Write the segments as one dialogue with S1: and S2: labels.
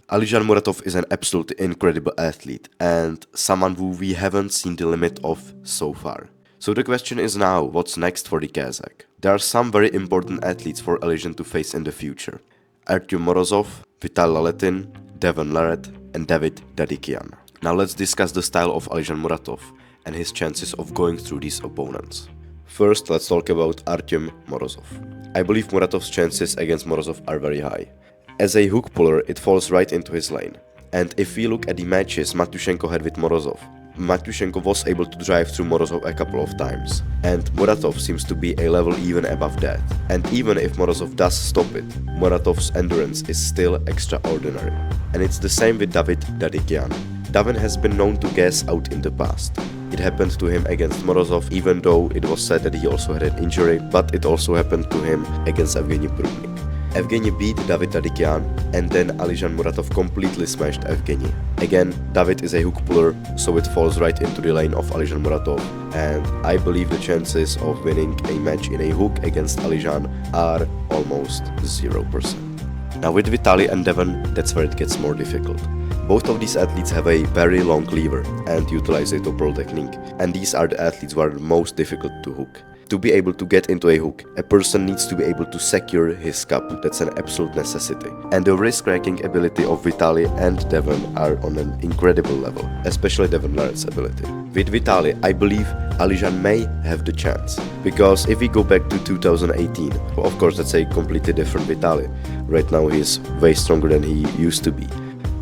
S1: Alizhan Muratov is an absolutely incredible athlete and someone who we haven't seen the limit of so far. So the question is now, what's next for the Kazakh? There are some very important athletes for Alizhan to face in the future. Artyom Morozov, Vital Laletin, Devon Larratt and David Dadikian. Now let's discuss the style of Alizhan Muratov and his chances of going through these opponents. First, let's talk about Artyom Morozov. I believe Muratov's chances against Morozov are very high. As a hook puller, it falls right into his lane. And if we look at the matches Matyushenko had with Morozov, Matyushenko was able to drive through Morozov a couple of times. And Muratov seems to be a level even above that. And even if Morozov does stop it, Muratov's endurance is still extraordinary. And it's the same with David Dadikian. Davin has been known to gas out in the past. It happened to him against Morozov, even though it was said that he also had an injury, but it also happened to him against Evgeny Prudnik. Evgeny beat David Dadikian, and then Alizhan Muratov completely smashed Evgeny. Again, David is a hook puller, so it falls right into the lane of Alizhan Muratov, and I believe the chances of winning a match in a hook against Alizhan are almost 0%. Now with Vitali and Devon, that's where it gets more difficult. Both of these athletes have a very long lever and utilize a top roll technique, and these are the athletes who are the most difficult to hook. To be able to get into a hook, a person needs to be able to secure his cup. That's an absolute necessity. And the risk-cracking ability of Vitali and Devon are on an incredible level, especially Devon Larratt's ability. With Vitali, I believe Alizhan may have the chance, because if we go back to 2018, of course that's a completely different Vitali. Right now he is way stronger than he used to be.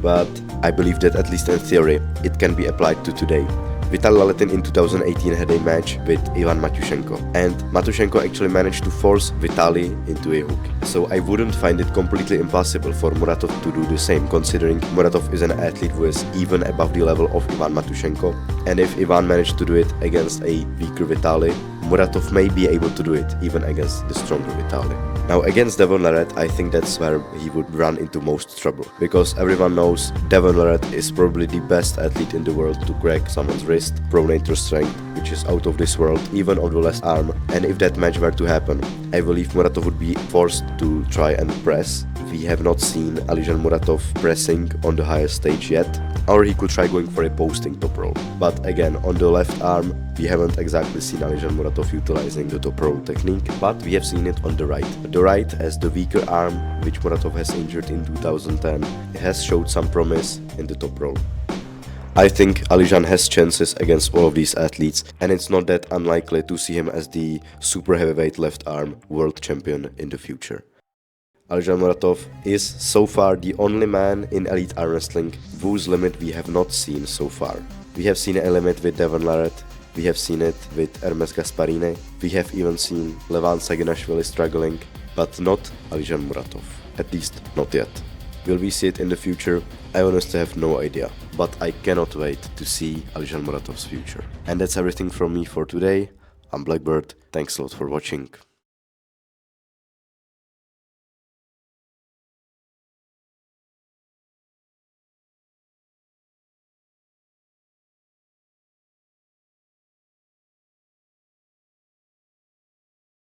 S1: But I believe that at least in theory, it can be applied to today. Vital Laletin in 2018 had a match with Ivan Matyushenko, and Matyushenko actually managed to force Vitali into a hook. So I wouldn't find it completely impossible for Muratov to do the same, considering Muratov is an athlete who is even above the level of Ivan Matyushenko, and if Ivan managed to do it against a weaker Vitali, Muratov may be able to do it even against the stronger Vitali. Now against Devon Larratt, I think that's where he would run into most trouble, because everyone knows Devon Larratt is probably the best athlete in the world to crack someone's wrist, pronator strength, which is out of this world, even of the left arm, and if that match were to happen, I believe Muratov would be forced to try and press. We have not seen Alizhan Muratov pressing on the highest stage yet, or he could try going for a posting top roll. But again, on the left arm, we haven't exactly seen Alizhan Muratov utilizing the top roll technique, but we have seen it on the right. The right, as the weaker arm, which Muratov has injured in 2010, has showed some promise in the top roll. I think Alizhan has chances against all of these athletes, and it's not that unlikely to see him as the super heavyweight left arm world champion in the future. Alizhan Muratov is so far the only man in elite arm wrestling whose limit we have not seen so far. We have seen a limit with Devon Larratt, we have seen it with Hermes Gasparini, we have even seen Levan Saginashvili struggling, but not Alizhan Muratov, at least not yet. Will we see it in the future? I honestly have no idea, but I cannot wait to see Alizhan Muratov's future. And that's everything from me for today. I'm Blackbird, thanks a lot for watching.